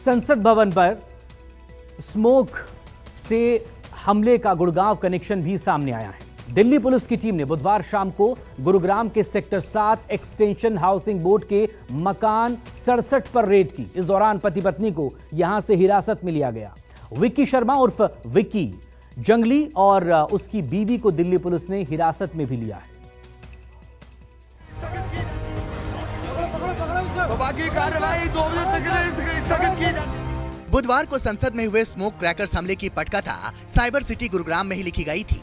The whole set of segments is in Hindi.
संसद भवन पर स्मोक से हमले का गुड़गांव कनेक्शन भी सामने आया है। दिल्ली पुलिस की टीम ने बुधवार शाम को गुरुग्राम के सेक्टर 7 एक्सटेंशन हाउसिंग बोर्ड के मकान 67 पर रेड की। इस दौरान पति पत्नी को यहां से हिरासत में लिया गया। विक्की शर्मा उर्फ विक्की जंगली और उसकी बीवी को दिल्ली पुलिस ने हिरासत में भी लिया है। बुधवार को संसद में हुए स्मोक क्रैकर्स हमले की पटकथा साइबर सिटी गुरुग्राम में ही लिखी गई थी।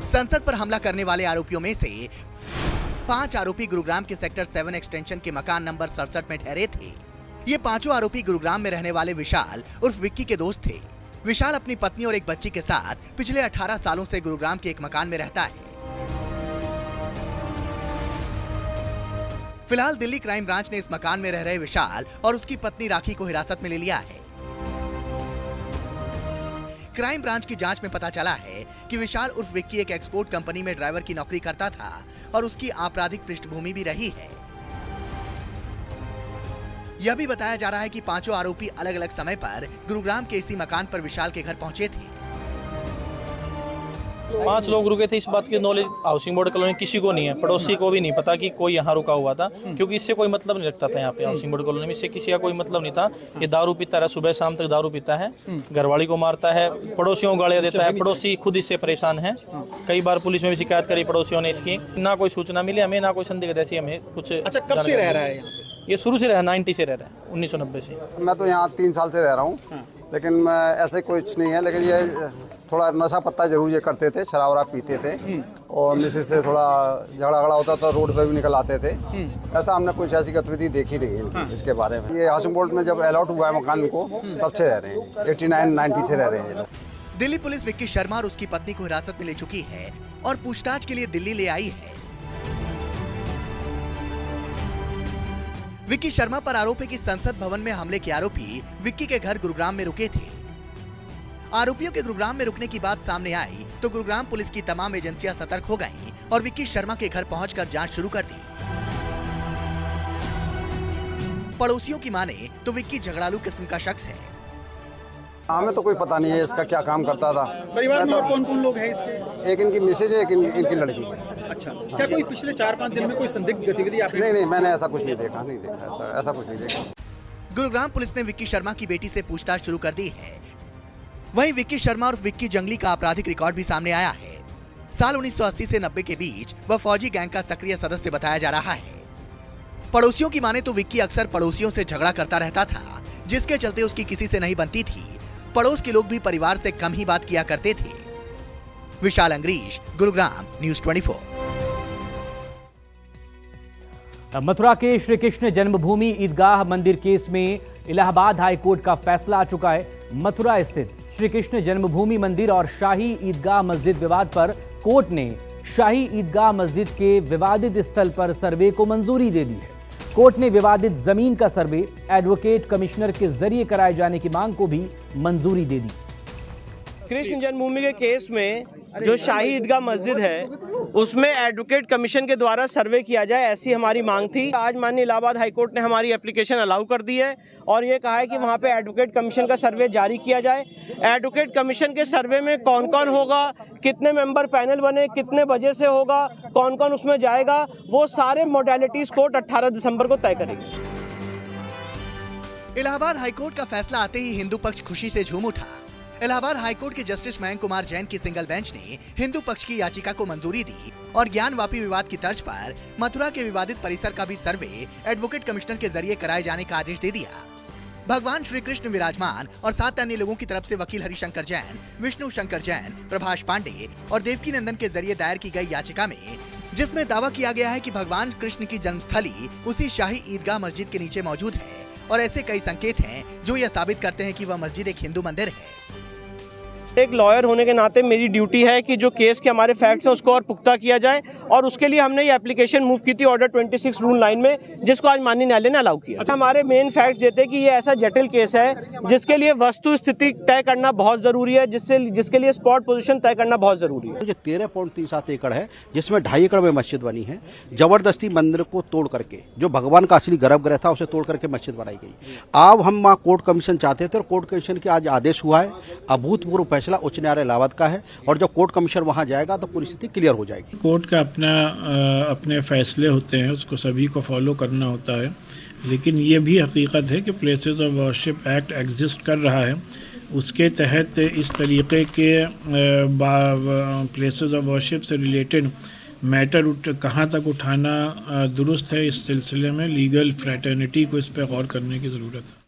संसद पर हमला करने वाले आरोपियों में से 5 आरोपी गुरुग्राम के सेक्टर 7 एक्सटेंशन के मकान नंबर 67 में ठहरे थे। ये पांचों आरोपी गुरुग्राम में रहने वाले विशाल उर्फ विक्की के दोस्त थे। विशाल अपनी पत्नी और एक बच्ची के साथ पिछले 18 सालों से गुरुग्राम के एक मकान में रहता है। फिलहाल दिल्ली क्राइम ब्रांच ने इस मकान में रह रहे विशाल और उसकी पत्नी राखी को हिरासत में ले लिया है। क्राइम ब्रांच की जांच में पता चला है कि विशाल उर्फ विक्की एक एक्सपोर्ट कंपनी में ड्राइवर की नौकरी करता था और उसकी आपराधिक पृष्ठभूमि भी रही है। यह भी बताया जा रहा है कि पांचों आरोपी अलग अलग समय पर गुरुग्राम के इसी मकान पर विशाल के घर पहुंचे थे। 5 लोग रुके थे। इस बात की नॉलेज हाउसिंग बोर्ड कॉलोनी किसी को नहीं है, पड़ोसी को भी नहीं पता कि कोई यहाँ रुका हुआ था, क्योंकि इससे कोई मतलब नहीं रखता था। यहाँ पे हाउसिंग बोर्ड कॉलोनी में इससे किसी का कोई मतलब नहीं था। ये दारू पीता है, सुबह शाम तक दारू पीता है, घरवाली को मारता है, पड़ोसियों को गालियां देता है। पड़ोसी खुद इससे परेशान है। कई बार पुलिस में भी शिकायत करी पड़ोसियों ने इसकी। ना कोई सूचना मिली हमें, ना कोई संदिग्ध ऐसी हमें कुछ। अच्छा, कब से रह रहा है यहाँ पे? ये शुरू से रहा, 90 से रह रहा है, 1990 से। मैं तो यहाँ 3 साल से रह रहा हूँ, लेकिन ऐसे कुछ नहीं है। लेकिन ये थोड़ा नशा पत्ता जरूर ये करते थे, शराब वराब पीते थे और मिसेस से थोड़ा झगड़ा होता था, रोड पे भी निकल आते थे। ऐसा हमने कुछ ऐसी गतिविधि देखी नहीं इनकी। इसके बारे में ये हाउसिंग बोर्ड में जब अलॉट हुआ है मकान को, तब से रह रहे हैं। 89-90 से रह रहे हैं ये लोग। दिल्ली पुलिस विक्की शर्मा और उसकी पत्नी को हिरासत में ले चुकी है और पूछताछ के लिए दिल्ली ले आई है। विक्की शर्मा पर आरोप है कि संसद भवन में हमले के आरोपी विक्की के घर गुरुग्राम में रुके थे। आरोपियों के गुरुग्राम में रुकने की बात सामने आई तो गुरुग्राम पुलिस की तमाम एजेंसियां सतर्क हो गईं और विक्की शर्मा के घर पहुंचकर जांच शुरू कर दी। पड़ोसियों की माने तो विक्की झगड़ालू किस्म का शख्स है। हमें तो कोई पता नहीं है इसका क्या काम करता था। परिवार में और कौन-कौन लोग हैं इसके? एक इनकी मिसेज है, एक इनकी लड़की है। अच्छा, क्या कोई पिछले 4-5 दिन में कोई संदिग्ध गतिविधि आपने? नहीं, मैंने ऐसा कुछ नहीं देखा ऐसा कुछ नहीं देखा। गुरुग्राम पुलिस ने विक्की शर्मा की बेटी से पूछताछ शुरू कर दी है। वहीं विक्की शर्मा और विक्की जंगली का आपराधिक रिकॉर्ड भी सामने आया है। साल 1980 से 90 के बीच वह फौजी गैंग का सक्रिय सदस्य बताया जा रहा है। पड़ोसियों की माने तो विक्की अक्सर पड़ोसियों से झगड़ा करता रहता था, जिसके चलते उसकी किसी से नहीं बनती थी। पड़ोस के लोग भी परिवार से कम ही बात किया करते थे। विशाल अंग्रीश, गुरुग्राम, न्यूज़ 24। मथुरा के श्री कृष्ण जन्मभूमि ईदगाह मंदिर केस में इलाहाबाद हाई कोर्ट का फैसला आ चुका है। मथुरा स्थित श्री कृष्ण जन्मभूमि मंदिर और शाही ईदगाह मस्जिद विवाद पर कोर्ट ने शाही ईदगाह मस्जिद के विवादित स्थल पर सर्वे को मंजूरी दे दी है। कोर्ट ने विवादित जमीन का सर्वे एडवोकेट कमिश्नर के जरिए कराए जाने की मांग को भी मंजूरी दे दी। कृष्ण जन्मभूमि के केस में जो शाही ईदगाह मस्जिद है उसमें एडवोकेट कमीशन के द्वारा सर्वे किया जाए, ऐसी हमारी मांग थी। आज माननीय इलाहाबाद हाईकोर्ट ने हमारी एप्लीकेशन अलाउ कर दी है और ये कहा है कि वहाँ पे एडवोकेट कमीशन का सर्वे जारी किया जाए। एडवोकेट कमीशन के सर्वे में कौन कौन होगा, कितने मेंबर पैनल बने, कितने बजे से होगा, कौन कौन उसमें जाएगा, वो सारे मोडेलिटीज कोर्ट 18 दिसंबर को तय करेगी। इलाहाबाद हाईकोर्ट का फैसला आते ही हिंदू पक्ष खुशी से झूम उठा। इलाहाबाद हाईकोर्ट के जस्टिस मयंक कुमार जैन की सिंगल बेंच ने हिंदू पक्ष की याचिका को मंजूरी दी और ज्ञानवापी विवाद की तर्ज पर मथुरा के विवादित परिसर का भी सर्वे एडवोकेट कमिश्नर के जरिए कराए जाने का आदेश दे दिया। भगवान श्री कृष्ण विराजमान और 7 अन्य लोगों की तरफ से वकील हरिशंकर जैन, विष्णु शंकर जैन, प्रभाष पांडे और देवकी नंदन के जरिए दायर की गई याचिका में, जिसमें दावा किया गया है कि भगवान कृष्ण की जन्मस्थली उसी शाही ईदगाह मस्जिद के नीचे मौजूद है और ऐसे कई संकेत हैं जो यह साबित करते हैं कि वह मस्जिद एक हिंदू मंदिर है। एक लॉयर होने के नाते मेरी ड्यूटी है कि जो केस के हमारे फैक्ट्स हैं उसको और पुख्ता किया जाए और उसके लिए हमने ये एप्लीकेशन मूव की थी ऑर्डर 26 रूल 9 में, जिसको आज माननीय न्यायालय ने अलाउ किया। हमारे मेन फैक्ट्स ये थे कि ये ऐसा जटिल केस है जिसके लिए वस्तु स्थिति तय करना बहुत जरूरी है, जिसके लिए स्पॉट पोजीशन तय करना बहुत जरूरी है। जो 13.37 एकड़ है, जिसमें 2.5 एकड़ में मस्जिद बनी है, जबरदस्ती मंदिर को तोड़ करके, जो भगवान का असली गर्भगृह था उसे तोड़ करके मस्जिद बनाई गई। अब हम वहाँ कोर्ट कमीशन चाहते थे और कोर्ट कमीशन के आज आदेश हुआ है। अभूतपूर्व फैसला उच्च न्यायालय इलाहाबाद का है और जब कोर्ट कमीशन वहाँ जाएगा तो पूरी स्थिति क्लियर हो जाएगी। कोर्ट का अपने फैसले होते हैं, उसको सभी को फॉलो करना होता है, लेकिन ये भी हकीकत है कि places of worship act exist कर रहा है। उसके तहत इस तरीके के प्लेसेस ऑफ वर्शिप से रिलेटेड मैटर कहाँ तक उठाना दुरुस्त है, इस सिलसिले में लीगल फ्रैटर्निटी को इस पर गौर करने की ज़रूरत है।